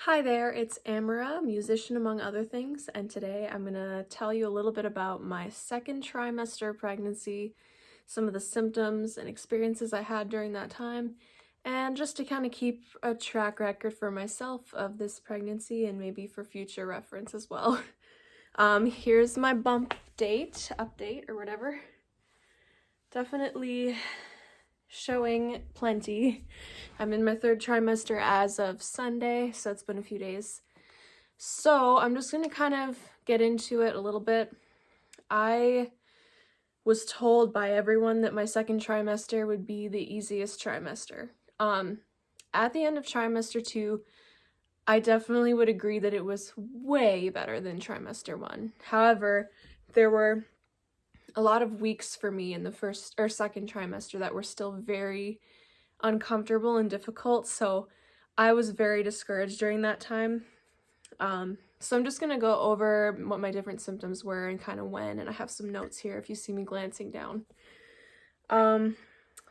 Hi there, it's Amarah, musician among other things, and today I'm going to tell you a little bit about my second trimester pregnancy, some of the symptoms and experiences I had during that time, and just to kind of keep a track record for myself of this pregnancy and maybe for future reference as well. Here's my bump date, update, or whatever. Definitely showing plenty. I'm in my third trimester as of Sunday, so it's been a few days. So I'm just going to kind of get into it a little bit. I was told by everyone that my second trimester would be the easiest trimester. At the end of trimester 2, I definitely would agree that it was way better than trimester 1. However, there were a lot of weeks for me in the first or second trimester that were still very uncomfortable and difficult, so I was very discouraged during that time. So I'm just going to go over what my different symptoms were and kind of when, and I have some notes here if you see me glancing down.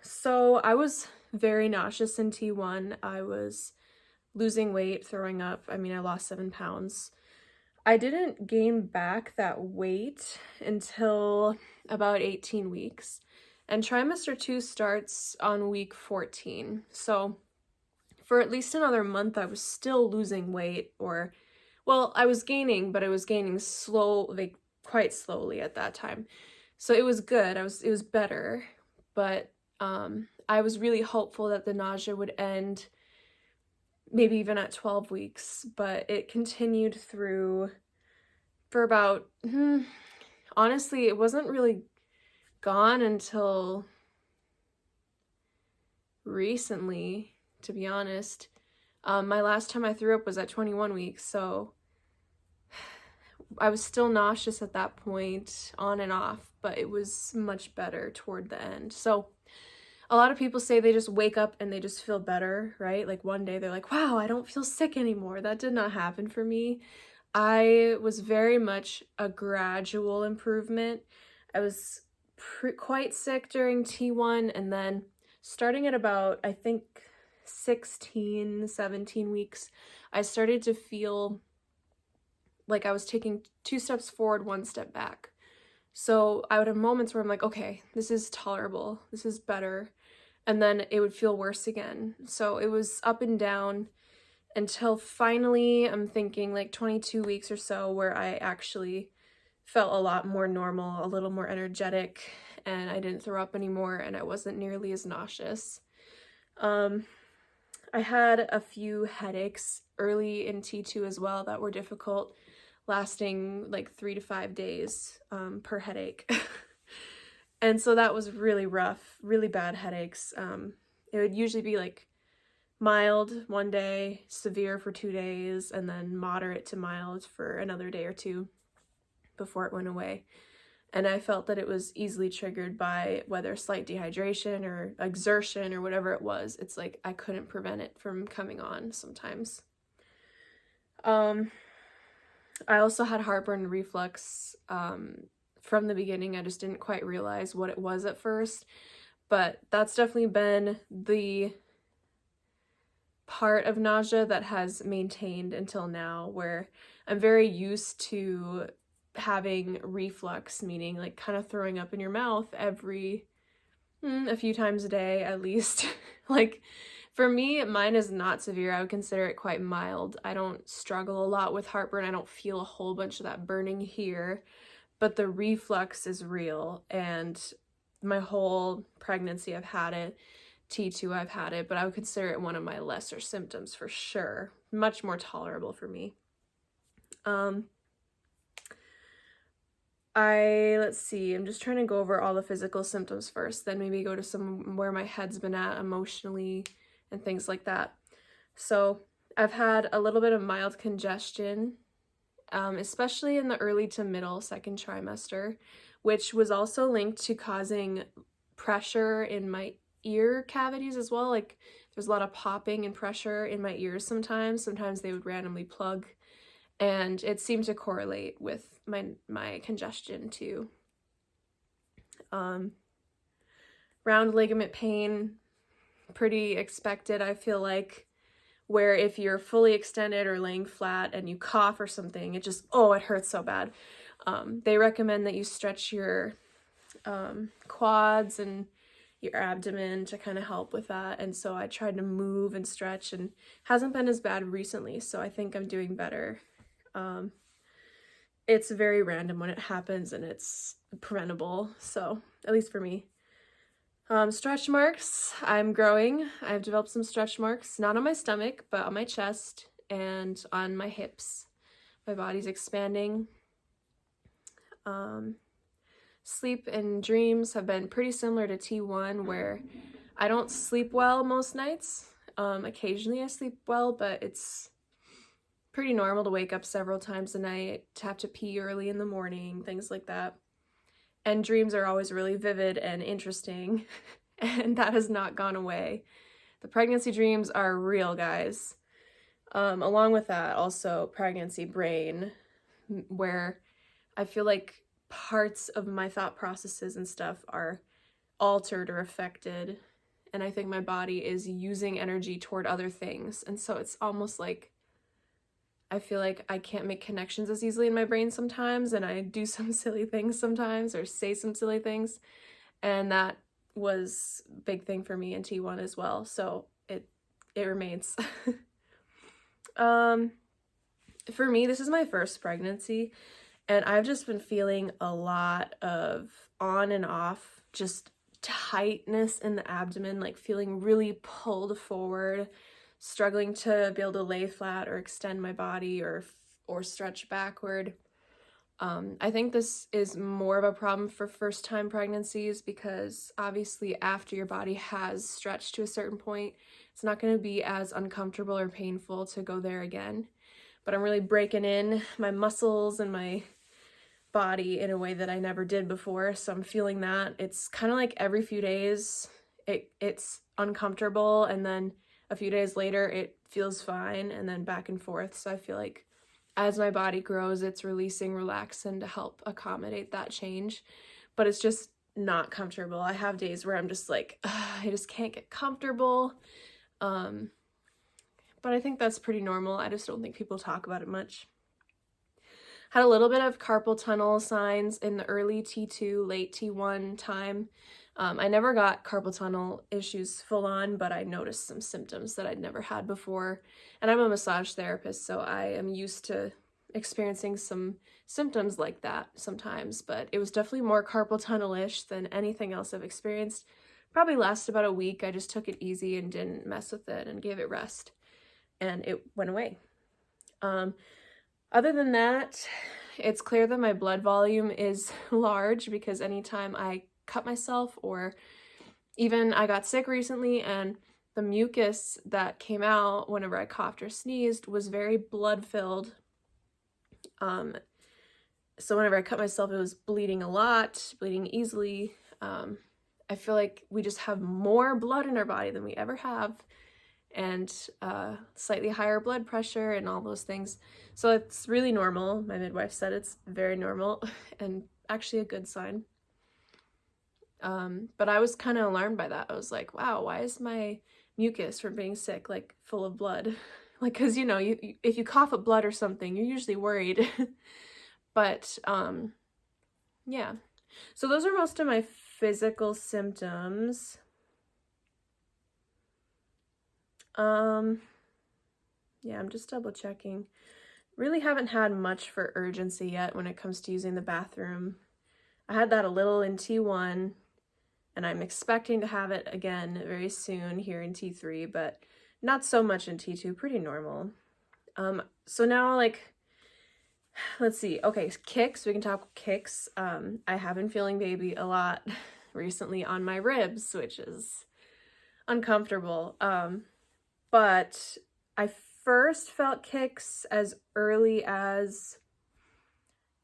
So I was very nauseous in T1. I was losing weight, throwing up. I lost 7 pounds. I didn't gain back that weight until about 18 weeks. And trimester 2 starts on week 14. So for at least another month, I was still losing weight, or, well, I was gaining, but I was gaining quite slowly at that time. So it was good. It was better, but I was really hopeful that the nausea would end maybe even at 12 weeks, but it continued through for about, honestly, it wasn't really gone until recently, to be honest. My last time I threw up was at 21 weeks, so I was still nauseous at that point, on and off, but it was much better toward the end. So a lot of people say they just wake up and they just feel better, right? Like one day they're like, wow, I don't feel sick anymore. That did not happen for me. I was very much a gradual improvement. I was quite sick during T1, and then starting at about, I think, 16, 17 weeks, I started to feel like I was taking 2 steps forward, 1 step back. So I would have moments where I'm like, okay, this is tolerable, this is better, and then it would feel worse again. So it was up and down until finally, I'm thinking like 22 weeks or so, where I actually felt a lot more normal, a little more energetic, and I didn't throw up anymore, and I wasn't nearly as nauseous. I had a few headaches early in T2 as well that were difficult, lasting like 3 to 5 days per headache. And so that was really rough, really bad headaches. It would usually be like mild one day, severe for 2 days, and then moderate to mild for another day or two before it went away. And I felt that it was easily triggered by whether slight dehydration or exertion or whatever it was. It's like I couldn't prevent it from coming on sometimes. I also had heartburn and reflux from the beginning. I just didn't quite realize what it was at first, but that's definitely been the part of nausea that has maintained until now, where I'm very used to having reflux, meaning like kind of throwing up in your mouth a few times a day at least. Like for me, mine is not severe. I would consider it quite mild. I don't struggle a lot with heartburn. I don't feel a whole bunch of that burning here, but the reflux is real, and my whole pregnancy I've had it. T2 I've had it, but I would consider it one of my lesser symptoms for sure. Much more tolerable for me. Let's see, I'm just trying to go over all the physical symptoms first, then maybe go to some where my head's been at emotionally and things like that. So I've had a little bit of mild congestion, especially in the early to middle second trimester, which was also linked to causing pressure in my ear cavities as well. Like there's a lot of popping and pressure in my ears sometimes. Sometimes they would randomly plug, and it seemed to correlate with my congestion too. Round ligament pain, pretty expected, I feel like, where if you're fully extended or laying flat and you cough or something, it just, oh, it hurts so bad. They recommend that you stretch your quads and your abdomen to kind of help with that. And so I tried to move and stretch, and hasn't been as bad recently, so I think I'm doing better. It's very random when it happens, and it's preventable, so at least for me. Stretch marks, I'm growing. I've developed some stretch marks, not on my stomach, but on my chest and on my hips. My body's expanding. Sleep and dreams have been pretty similar to T1, where I don't sleep well most nights. Occasionally I sleep well, but it's pretty normal to wake up several times a night, to have to pee early in the morning, things like that. And dreams are always really vivid and interesting, and that has not gone away. The pregnancy dreams are real, guys. Along with that, also pregnancy brain, where I feel like parts of my thought processes and stuff are altered or affected, and I think my body is using energy toward other things, and so it's almost like I feel like I can't make connections as easily in my brain sometimes, and I do some silly things sometimes or say some silly things, and that was a big thing for me in T1 as well, so it remains. For me, this is my first pregnancy, and I've just been feeling a lot of on and off, just tightness in the abdomen, like feeling really pulled forward, struggling to be able to lay flat or extend my body or stretch backward. I think this is more of a problem for first-time pregnancies, because obviously after your body has stretched to a certain point, it's not going to be as uncomfortable or painful to go there again. But I'm really breaking in my muscles and my body in a way that I never did before, so I'm feeling that. It's kind of like every few days it's uncomfortable, and then a few days later it feels fine, and then back and forth. So I feel like as my body grows, it's releasing relaxin to help accommodate that change, but it's just not comfortable. I have days where I'm just like, I just can't get comfortable. But I think that's pretty normal. I just don't think people talk about it much. Had a little bit of carpal tunnel signs in the early T2, late T1 time. I never got carpal tunnel issues full on, but I noticed some symptoms that I'd never had before. And I'm a massage therapist, so I am used to experiencing some symptoms like that sometimes, but it was definitely more carpal tunnel-ish than anything else I've experienced. Probably lasted about a week. I just took it easy and didn't mess with it and gave it rest, and it went away. Other than that, it's clear that my blood volume is large, because anytime I cut myself, or even I got sick recently and the mucus that came out whenever I coughed or sneezed was very blood filled. So whenever I cut myself, it was bleeding a lot, bleeding easily. I feel like we just have more blood in our body than we ever have, and slightly higher blood pressure and all those things. So it's really normal. My midwife said it's very normal and actually a good sign. But I was kind of alarmed by that. I was like, wow, why is my mucus from being sick like full of blood? Like, because you know, if you cough up blood or something, you're usually worried. But yeah, so those are most of my physical symptoms. Yeah, I'm just double checking. Really haven't had much for urgency yet when it comes to using the bathroom. I had that a little in T1, and I'm expecting to have it again very soon here in T3, but not so much in T2, pretty normal. So now, like, let's see. Okay, kicks, we can talk kicks. I have been feeling baby a lot recently on my ribs, which is uncomfortable. But I first felt kicks as early as,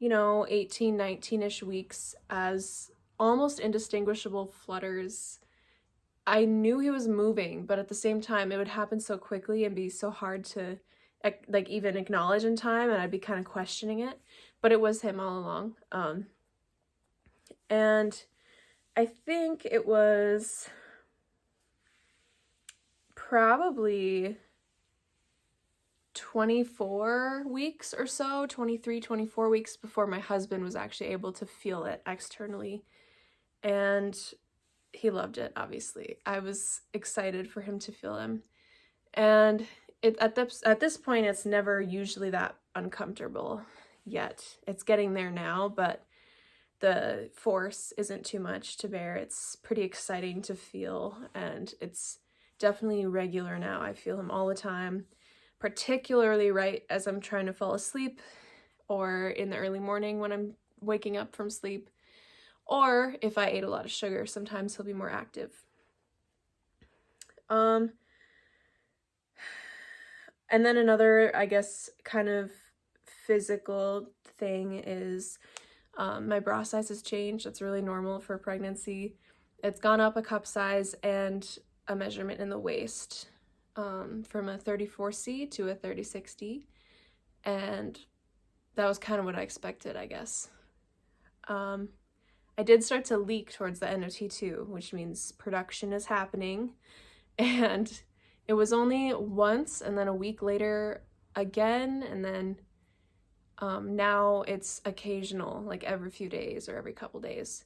18, 19-ish weeks, as almost indistinguishable flutters. I knew he was moving, but at the same time, it would happen so quickly and be so hard to like even acknowledge in time, and I'd be kind of questioning it, but it was him all along. And I think it was probably 24 weeks or so, 23, 24 weeks before my husband was actually able to feel it externally. And he loved it, obviously. I was excited for him to feel him. And at this point, it's never usually that uncomfortable yet. It's getting there now, but the force isn't too much to bear. It's pretty exciting to feel, and it's definitely regular now. I feel him all the time, particularly right as I'm trying to fall asleep, or in the early morning when I'm waking up from sleep, or if I ate a lot of sugar, sometimes he'll be more active. And then another, I guess, kind of physical thing is my bra size has changed. That's really normal for pregnancy. It's gone up a cup size and a measurement in the waist, from a 34C to a 36D. And that was kind of what I expected, I guess. I did start to leak towards the end of T2, which means production is happening. And it was only once, and then a week later again, and then now it's occasional, like every few days or every couple days,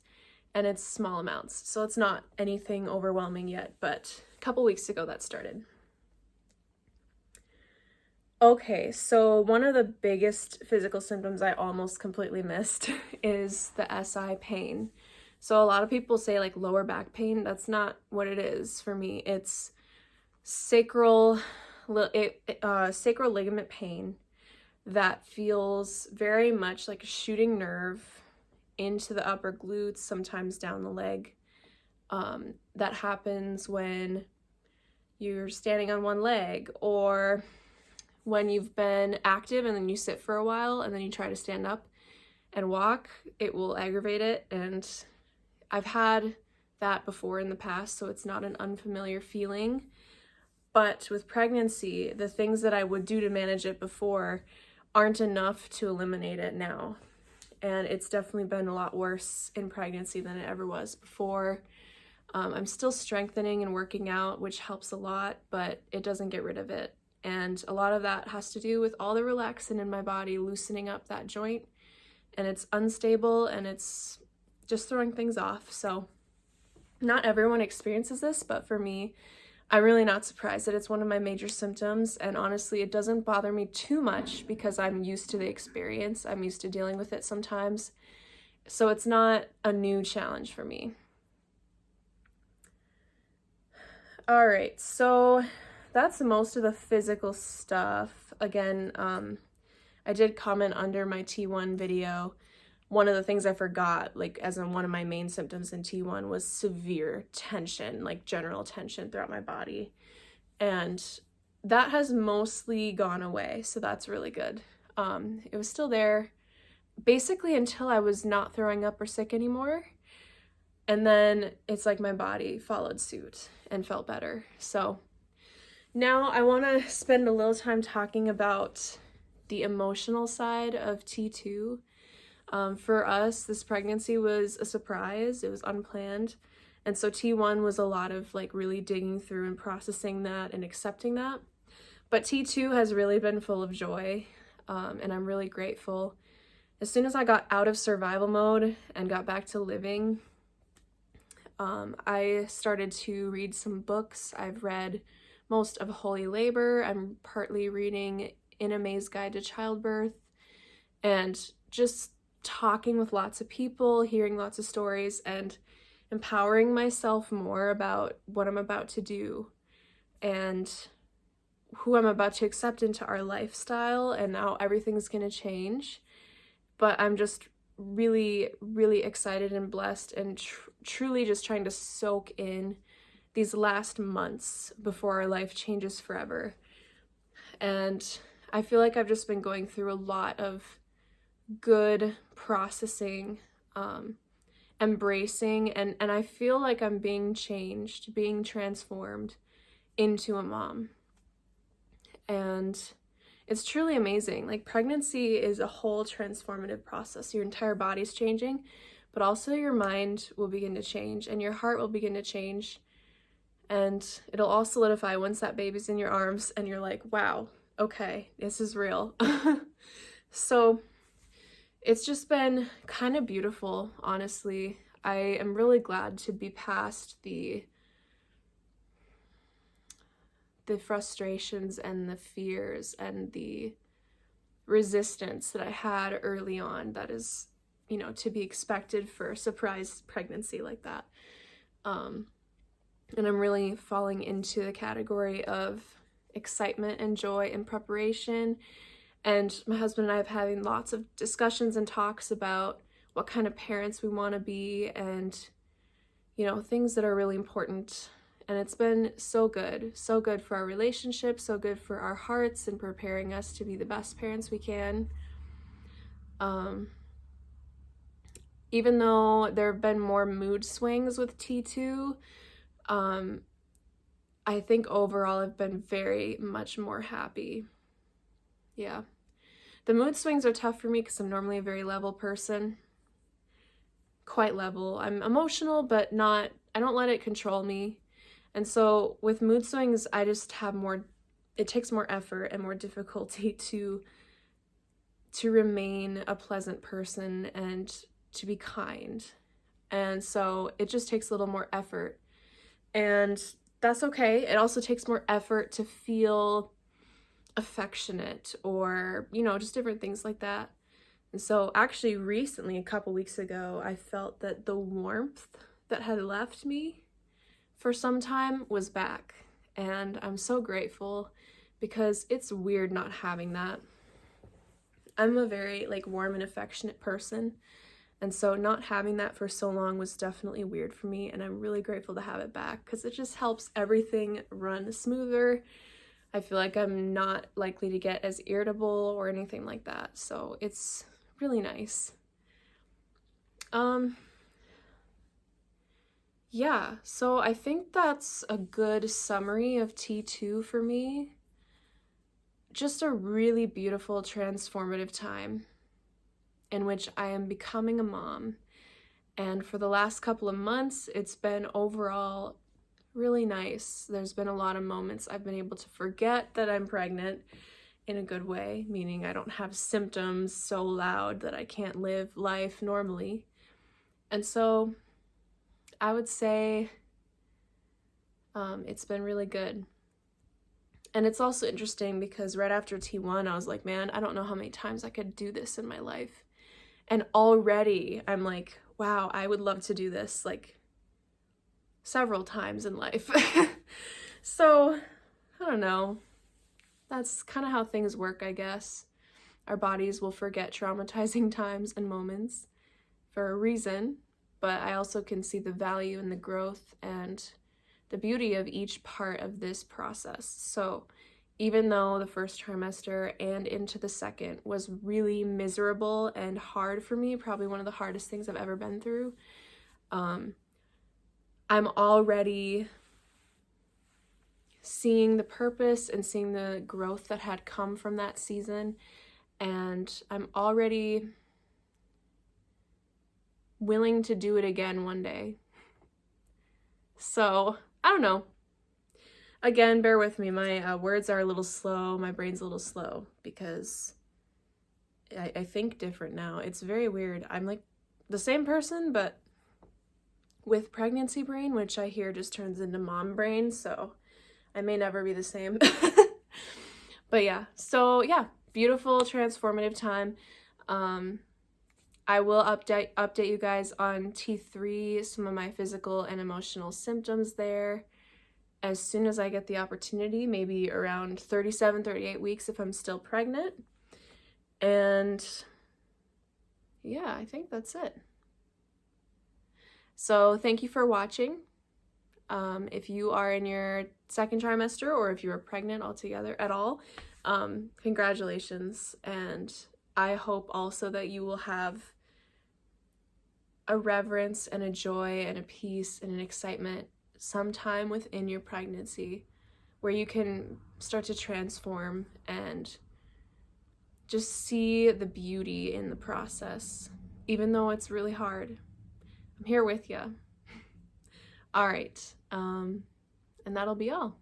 and it's small amounts, so it's not anything overwhelming yet, but a couple weeks ago that started. Okay, so one of the biggest physical symptoms I almost completely missed is the SI pain. So a lot of people say like lower back pain. That's not what it is for me. It's sacral ligament pain that feels very much like a shooting nerve into the upper glutes, sometimes down the leg. That happens when you're standing on one leg, or when you've been active and then you sit for a while and then you try to stand up and walk, it will aggravate it. And I've had that before in the past, so it's not an unfamiliar feeling. But with pregnancy, the things that I would do to manage it before aren't enough to eliminate it now. And it's definitely been a lot worse in pregnancy than it ever was before. I'm still strengthening and working out, which helps a lot, but it doesn't get rid of it. And a lot of that has to do with all the relaxin in my body loosening up that joint, and it's unstable and it's just throwing things off. So not everyone experiences this, but for me, I'm really not surprised that it's one of my major symptoms, and honestly, it doesn't bother me too much because I'm used to the experience. I'm used to dealing with it sometimes, so it's not a new challenge for me. All right, so that's most of the physical stuff. Again, I did comment under my T1 video. One of the things I forgot, like as in one of my main symptoms in T1, was severe tension, like general tension throughout my body. And that has mostly gone away, so that's really good. It was still there basically until I was not throwing up or sick anymore. And then it's like my body followed suit and felt better. So now I want to spend a little time talking about the emotional side of T2. For us, this pregnancy was a surprise. It was unplanned. And so T1 was a lot of like really digging through and processing that and accepting that. But T2 has really been full of joy, and I'm really grateful. As soon as I got out of survival mode and got back to living, I started to read some books. I've read most of Holy Labor. I'm partly reading In a May's Guide to Childbirth, and just talking with lots of people, hearing lots of stories, and empowering myself more about what I'm about to do and who I'm about to accept into our lifestyle, and how everything's going to change. But I'm just really, really excited and blessed, and truly just trying to soak in these last months before our life changes forever. And I feel like I've just been going through a lot of good processing, embracing, and I feel like I'm being changed, being transformed into a mom. And it's truly amazing. Like, pregnancy is a whole transformative process. Your entire body's changing, but also your mind will begin to change, and your heart will begin to change, and it'll all solidify once that baby's in your arms and you're like, wow, Okay, this is real. So it's just been kind of beautiful, honestly. I am really glad to be past the frustrations and the fears and the resistance that I had early on that is, you know, to be expected for a surprise pregnancy like that. And I'm really falling into the category of excitement and joy and preparation. And my husband and I have having lots of discussions and talks about what kind of parents we want to be and, you know, things that are really important. And it's been so good for our relationship, so good for our hearts and preparing us to be the best parents we can. Even though there have been more mood swings with T2, I think overall I've been very much more happy. Yeah. The mood swings are tough for me because I'm normally a very level person. Quite level. I'm emotional, but not, I don't let it control me. And so with mood swings, I just have more, it takes more effort and more difficulty to remain a pleasant person and to be kind. And so it just takes a little more effort. And that's okay. It also takes more effort to feel affectionate or, you know, just different things like that. And so actually recently, a couple weeks ago, I felt that the warmth that had left me for some time was back. And I'm so grateful because it's weird not having that. I'm a very like warm and affectionate person. And so not having that for so long was definitely weird for me. And I'm really grateful to have it back because it just helps everything run smoother. I feel like I'm not likely to get as irritable or anything like that. So it's really nice. Yeah, so I think that's a good summary of T2 for me. Just a really beautiful, transformative time in which I am becoming a mom. And for the last couple of months, it's been overall really nice. There's been a lot of moments I've been able to forget that I'm pregnant in a good way, meaning I don't have symptoms so loud that I can't live life normally. And so I would say it's been really good. And it's also interesting because right after T1, I was like, man, I don't know how many times I could do this in my life. And already I'm like, wow, I would love to do this like several times in life. So, I don't know. That's kind of how things work, I guess. Our bodies will forget traumatizing times and moments for a reason, but I also can see the value and the growth and the beauty of each part of this process. So even though the first trimester and into the second was really miserable and hard for me, probably one of the hardest things I've ever been through, I'm already seeing the purpose and seeing the growth that had come from that season, and I'm already willing to do it again one day. So, I don't know. Again, bear with me. My words are a little slow. My brain's a little slow because I think different now. It's very weird. I'm like the same person, but with pregnancy brain, which I hear just turns into mom brain. So I may never be the same. But yeah, so yeah, beautiful, transformative time. I will update you guys on T3, some of my physical and emotional symptoms there as soon as I get the opportunity, maybe around 37, 38 weeks if I'm still pregnant. And yeah, I think that's it. So thank you for watching. If you are in your second trimester or if you are pregnant altogether at all, congratulations. And I hope also that you will have a reverence and a joy and a peace and an excitement sometime within your pregnancy where you can start to transform and just see the beauty in the process, even though it's really hard. I'm here with you. All right, and that'll be all.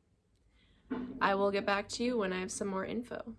I will get back to you when I have some more info.